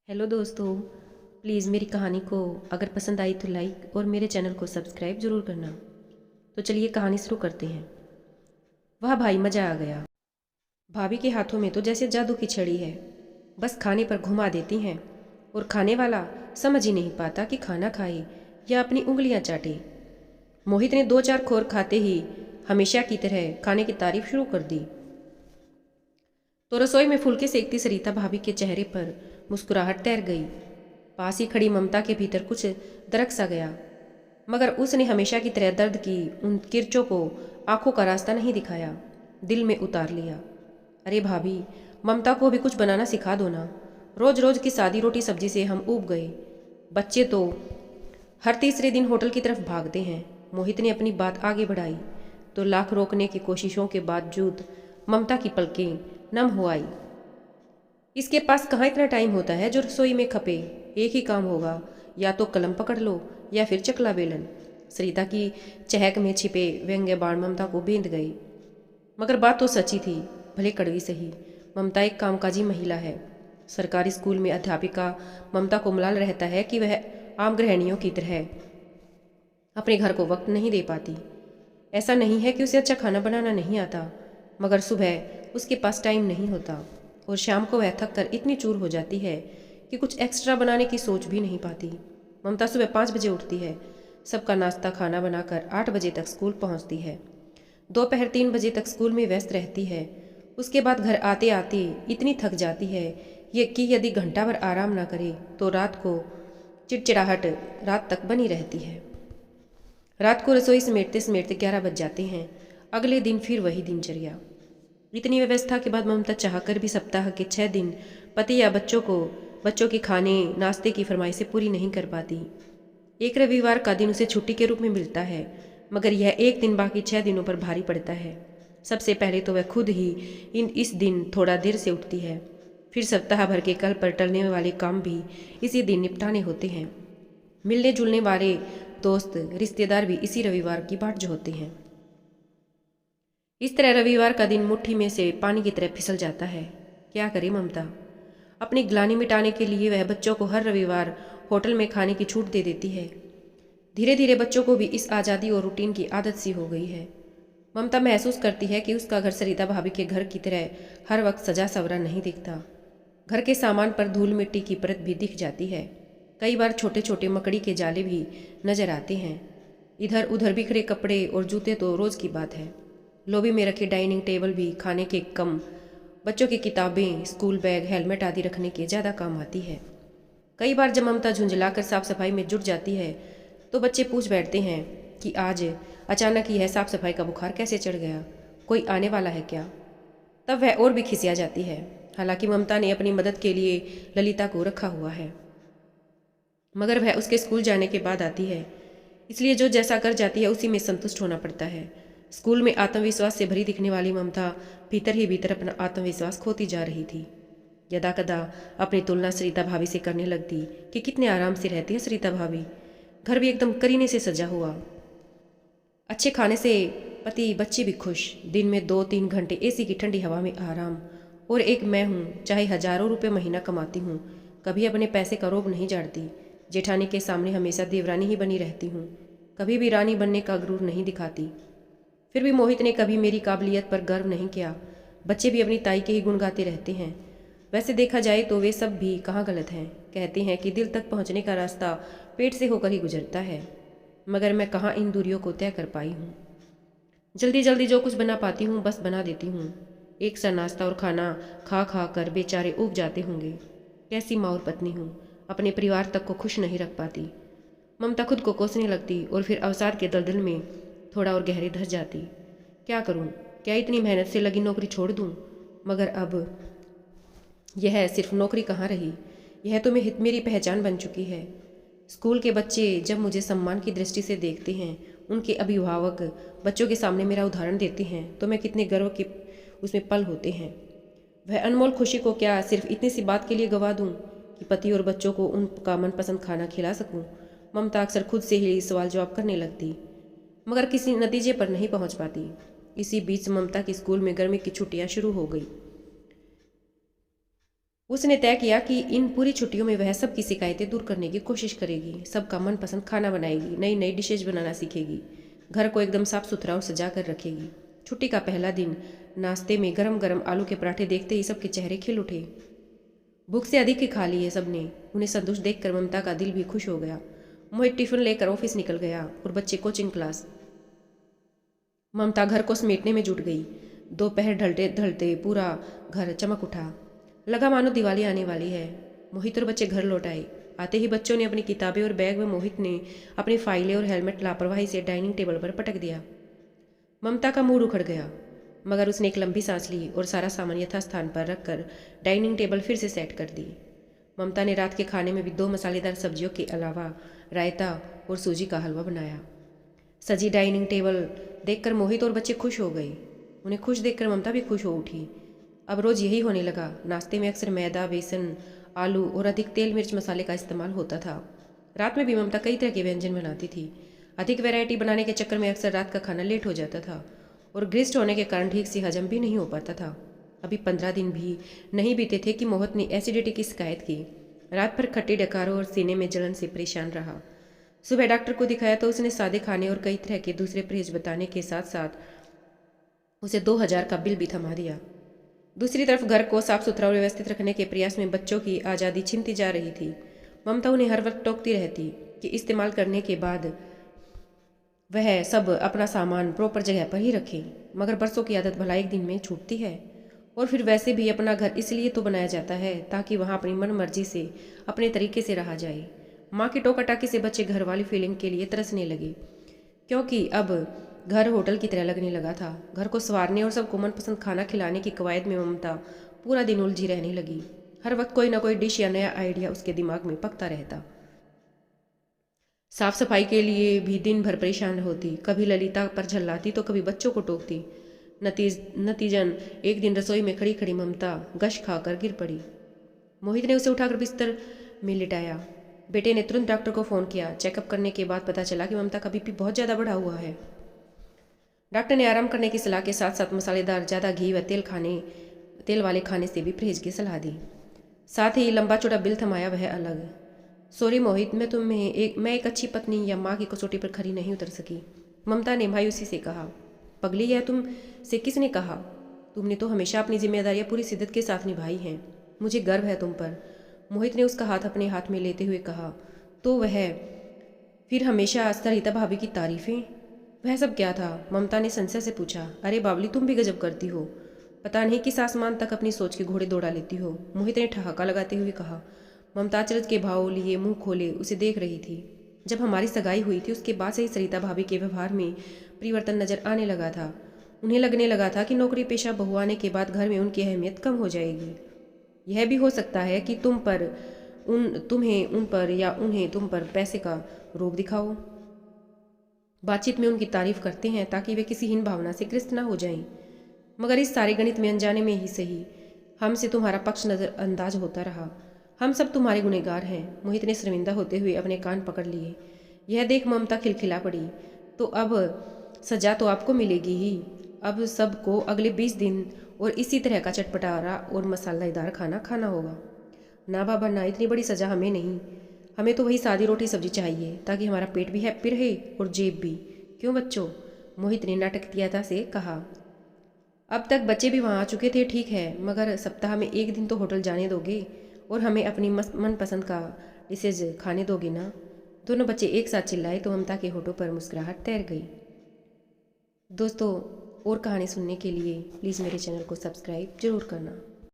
Hello दोस्तों। Please मेरी कहानी को अगर पसंद आई तो लाइक और मेरे चैनल को सब्सक्राइब ज़रूर करना। तो चलिए कहानी शुरू करते हैं। वाह भाई, मज़ा आ गया। भाभी के हाथों में तो जैसे जादू की छड़ी है, बस खाने पर घुमा देती हैं और खाने वाला समझ ही नहीं पाता कि खाना खाए या अपनी उंगलियां चाटे। मोहित ने दो चार खोर खाते ही हमेशा की तरह खाने की तारीफ शुरू कर दी तो रसोई में फुलके सेकती सरिता भाभी के चेहरे पर मुस्कुराहट तैर गई। पास ही खड़ी ममता के भीतर कुछ दरक सा गया, मगर उसने हमेशा की तरह दर्द की उन किरचों को आंखों का रास्ता नहीं दिखाया, दिल में उतार लिया। अरे भाभी, ममता को भी कुछ बनाना सिखा दो ना। रोज रोज की सादी रोटी सब्जी से हम ऊब गए। बच्चे तो हर तीसरे दिन होटल की तरफ भागते हैं। मोहित ने अपनी बात आगे बढ़ाई तो लाख रोकने की कोशिशों के बावजूद ममता की पलकें नम हो आई। इसके पास कहाँ इतना टाइम होता है जो रसोई में खपे। एक ही काम होगा, या तो कलम पकड़ लो या फिर चकला बेलन। सरिता की चहक में छिपे व्यंग्य बाण ममता को बींध गई। मगर बात तो सच्ची थी, भले कड़वी सही। ममता एक कामकाजी महिला है। सरकारी स्कूल में अध्यापिका ममता को मलाल रहता है कि वह आम गृहिणियों की तरह अपने घर को वक्त नहीं दे पाती। ऐसा नहीं है कि उसे अच्छा खाना बनाना नहीं आता, मगर सुबह उसके पास टाइम नहीं होता और शाम को वह थक कर इतनी चूर हो जाती है कि कुछ एक्स्ट्रा बनाने की सोच भी नहीं पाती। ममता सुबह 5 बजे उठती है, सबका नाश्ता खाना बनाकर 8 बजे तक स्कूल पहुंचती है। दोपहर 3 बजे तक स्कूल में व्यस्त रहती है। उसके बाद घर आते आते इतनी थक जाती है ये कि यदि घंटा भर आराम ना करे तो रात को चिड़चिड़ाहट रात तक बनी रहती है। रात को रसोई समेटते समेटते 11 बज जाते हैं। अगले दिन फिर वही दिनचर्या। इतनी व्यवस्था के बाद ममता चाहकर भी सप्ताह के 6 दिन पति या बच्चों के खाने नाश्ते की फरमाइशें पूरी नहीं कर पाती। एक रविवार का दिन उसे छुट्टी के रूप में मिलता है, मगर यह एक दिन बाकी 6 दिनों पर भारी पड़ता है। सबसे पहले तो वह खुद ही इस दिन थोड़ा देर से उठती है, फिर सप्ताह भर के कल पर टलने वाले काम भी इसी दिन निपटाने होते हैं। मिलने जुलने वाले दोस्त रिश्तेदार भी इसी रविवार की बाट जोहते हैं। इस तरह रविवार का दिन मुट्ठी में से पानी की तरह फिसल जाता है। क्या करे ममता। अपनी ग्लानि मिटाने के लिए वह बच्चों को हर रविवार होटल में खाने की छूट दे देती है। धीरे धीरे बच्चों को भी इस आज़ादी और रूटीन की आदत सी हो गई है। ममता महसूस करती है कि उसका घर सरिता भाभी के घर की तरह हर वक्त सजा सवरा नहीं दिखता। घर के सामान पर धूल मिट्टी की परत भी दिख जाती है। कई बार छोटे छोटे मकड़ी के जाले भी नजर आते हैं। इधर उधर बिखरे कपड़े और जूते तो रोज की बात है। लॉबी में रखे डाइनिंग टेबल भी खाने के कम बच्चों की किताबें, स्कूल बैग, हेलमेट आदि रखने के ज़्यादा काम आती है। कई बार जब ममता झुंझलाकर साफ सफाई में जुट जाती है तो बच्चे पूछ बैठते हैं कि आज अचानक ही है साफ सफाई का बुखार कैसे चढ़ गया, कोई आने वाला है क्या। तब वह और भी खिसिया जाती है। हालांकि ममता ने अपनी मदद के लिए ललिता को रखा हुआ है, मगर वह उसके स्कूल जाने के बाद आती है, इसलिए जो जैसा कर जाती है उसी में संतुष्ट होना पड़ता है। स्कूल में आत्मविश्वास से भरी दिखने वाली ममता भीतर ही भीतर अपना आत्मविश्वास खोती जा रही थी। यदा कदा अपनी तुलना सरिता भाभी से करने लगती कि कितने आराम से रहती है सरिता भाभी, घर भी एकदम करीने से सजा हुआ, अच्छे खाने से पति बच्चे भी खुश, दिन में 2-3 घंटे एसी की ठंडी हवा में आराम। और एक मैं हूँ, चाहे हजारों रुपये महीना कमाती हूँ, कभी अपने पैसे का रोब नहीं झाड़ती। जेठानी के सामने हमेशा देवरानी ही बनी रहती हूँ, कभी भी रानी बनने का गुरूर नहीं दिखाती। फिर भी मोहित ने कभी मेरी काबिलियत पर गर्व नहीं किया। बच्चे भी अपनी ताई के ही गुण गाते रहते हैं। वैसे देखा जाए तो वे सब भी कहाँ गलत हैं। कहते हैं कि दिल तक पहुँचने का रास्ता पेट से होकर ही गुजरता है, मगर मैं कहाँ इन दूरियों को तय कर पाई हूँ। जल्दी जल्दी जो कुछ बना पाती हूँ बस बना देती हूँ। एक सा नाश्ता और खाना खा खा कर बेचारे ऊब जाते होंगे। कैसी माँ और पत्नी हूँ, अपने परिवार तक को खुश नहीं रख पाती। ममता खुद को कोसने लगती और फिर अवसाद के दलदल में थोड़ा और गहरे धस जाती। क्या करूँ, क्या इतनी मेहनत से लगी नौकरी छोड़ दूँ। मगर अब यह सिर्फ नौकरी कहाँ रही, यह तो मेरी पहचान बन चुकी है। स्कूल के बच्चे जब मुझे सम्मान की दृष्टि से देखते हैं, उनके अभिभावक बच्चों के सामने मेरा उदाहरण देते हैं, तो मैं कितने गर्व के उसमें पल होते हैं। वह अनमोल खुशी को क्या सिर्फ इतनी सी बात के लिए गवा दूं कि पति और बच्चों को उनका मनपसंद खाना खिला सकूं। ममता अक्सर खुद से ही सवाल जवाब करने लगती, मगर किसी नतीजे पर नहीं पहुंच पाती। इसी बीच ममता की स्कूल में गर्मी की छुट्टियां शुरू हो गई उसने तय किया कि इन पूरी छुट्टियों में वह सबकी शिकायतें दूर करने की कोशिश करेगी, सबका मनपसंद खाना बनाएगी, नई नई डिशेज बनाना सीखेगी, घर को एकदम साफ सुथरा और सजा कर रखेगी। छुट्टी का पहला दिन नाश्ते में गरम गरम आलू के पराठे देखते ही सबके चेहरे खिल उठे। भूख से अधिक ही खा लिए सबने। उन्हें संतुष्ट देखकर ममता का दिल भी खुश हो गया। मोहित टिफिन लेकर ऑफिस निकल गया और बच्चे कोचिंग क्लास। ममता घर को समेटने में जुट गई। दोपहर ढलते ढलते पूरा घर चमक उठा, लगा मानो दिवाली आने वाली है। मोहित और बच्चे घर लौट आए। आते ही बच्चों ने अपनी किताबें और बैग में मोहित ने अपनी फाइलें और हेलमेट लापरवाही से डाइनिंग टेबल पर पटक दिया। ममता का मूड उखड़ गया, मगर उसने एक लंबी सांस ली और सारा सामान यथास्थान पर रखकर डाइनिंग टेबल फिर से सेट कर दी। ममता ने रात के खाने में भी 2 मसालेदार सब्जियों के अलावा रायता और सूजी का हलवा बनाया। सजी डाइनिंग टेबल देखकर मोहित और बच्चे खुश हो गए। उन्हें खुश देखकर ममता भी खुश हो उठी। अब रोज यही होने लगा। नाश्ते में अक्सर मैदा, बेसन, आलू और अधिक तेल मिर्च मसाले का इस्तेमाल होता था। रात में भी ममता कई तरह के व्यंजन बनाती थी। अधिक वैरायटी बनाने के चक्कर में अक्सर रात का खाना लेट हो जाता था और ग्रिस्ट होने के कारण ठीक से हजम भी नहीं हो पाता था। अभी 15 दिन भी नहीं बीते थे कि मोहित ने एसिडिटी की शिकायत की। रात भर खट्टी डकारों और सीने में जलन से परेशान रहा। सुबह डॉक्टर को दिखाया तो उसने सादे खाने और कई तरह के दूसरे परहेज बताने के साथ साथ उसे 2000 का बिल भी थमा दिया। दूसरी तरफ घर को साफ सुथरा और व्यवस्थित रखने के प्रयास में बच्चों की आज़ादी छीनती जा रही थी। ममता उन्हें हर वक्त टोकती रहती कि इस्तेमाल करने के बाद वह सब अपना सामान प्रॉपर जगह पर ही रखें, मगर बरसों की आदत भला एक दिन में छूटती है। और फिर वैसे भी अपना घर इसलिए तो बनाया जाता है ताकि वहाँ अपनी मन मर्जी से अपने तरीके से रहा जाए। माँ की टोकाटाकी से बच्चे घर वाली फीलिंग के लिए तरसने लगे, क्योंकि अब घर होटल की तरह लगने लगा था। घर को संवारने और सबको मनपसंद खाना खिलाने की कवायद में ममता पूरा दिन उलझी रहने लगी। हर वक्त कोई ना कोई डिश या नया आइडिया उसके दिमाग में पकता रहता। साफ सफाई के लिए भी दिन भर परेशान होती, कभी ललिता पर झल्लाती तो कभी बच्चों को टोकती। नतीजन एक दिन रसोई में खड़ी खड़ी ममता गश खाकर गिर पड़ी। मोहित ने उसे उठाकर बिस्तर में लिटाया। बेटे ने तुरंत डॉक्टर को फ़ोन किया। चेकअप करने के बाद पता चला कि ममता का बीपी बहुत ज़्यादा बढ़ा हुआ है। डॉक्टर ने आराम करने की सलाह के साथ साथ मसालेदार, ज़्यादा घी व तेल वाले खाने से भी परहेज की सलाह दी। साथ ही लंबा चौड़ा बिल थमाया वह अलग। सॉरी मोहित, मैं एक अच्छी पत्नी या माँ की कसौटी पर खरी नहीं उतर सकी, ममता ने मायूसी से कहा। पगली, यह तुम से किसने कहा? तुमने तो हमेशा अपनी जिम्मेदारियां पूरी शिद्दत के साथ निभाई हैं। मुझे गर्व है तुम पर, मोहित ने उसका हाथ अपने हाथ में लेते हुए कहा। तो वह फिर हमेशा सरिता भाभी की तारीफें, वह सब क्या था? ममता ने संशय से पूछा। अरे बावली, तुम भी गजब करती हो, पता नहीं किस आसमान तक अपनी सोच के घोड़े दौड़ा लेती हो, मोहित ने ठहाका लगाते हुए कहा। ममता अचरज के भाव लिए मुंह खोले उसे देख रही थी। जब हमारी सगाई हुई थी उसके बाद से ही सरिता भाभी के व्यवहार में परिवर्तन नजर आने लगा था। उन्हें लगने लगा था कि नौकरी पेशा बहू आने के बाद घर में उनकी अहमियत कम हो जाएगी। यह भी हो सकता है कि तुम्हें उन पर या उन्हें तुम पर पैसे का रोब दिखाओ। बातचीत में उनकी तारीफ करते हैं ताकि वे किसी हीन भावना से ग्रस्त ना हो जाएं। मगर इस सारे गणित में अनजाने में ही सही हमसे तुम्हारा पक्ष नजरअंदाज होता रहा। हम सब तुम्हारे गुनहगार हैं। मोहित ने शर्मिंदा होते हुए अपने कान पकड़ लिए। यह देख ममता खिलखिला पड़ी। तो अब सजा तो आपको मिलेगी ही। अब सबको अगले 20 दिन और इसी तरह का चटपटारा और मसालेदार खाना खाना होगा। ना बाबा ना, इतनी बड़ी सजा हमें नहीं। हमें तो वही सादी रोटी सब्जी चाहिए ताकि हमारा पेट भी हैप्पी रहे और जेब भी। क्यों बच्चों? मोहित ने नाटकीयता से कहा। अब तक बच्चे भी वहाँ आ चुके थे, ठीक है, मगर सप्ताह में एक दिन तो होटल जाने दोगे और हमें अपनी मनपसंद का डिशेज खाने दोगे ना? दोनों बच्चे एक साथ चिल्लाए तो ममता के होठों पर मुस्कुराहट तैर गई। दोस्तों, और कहानी सुनने के लिए प्लीज़ मेरे चैनल को सब्सक्राइब जरूर करना।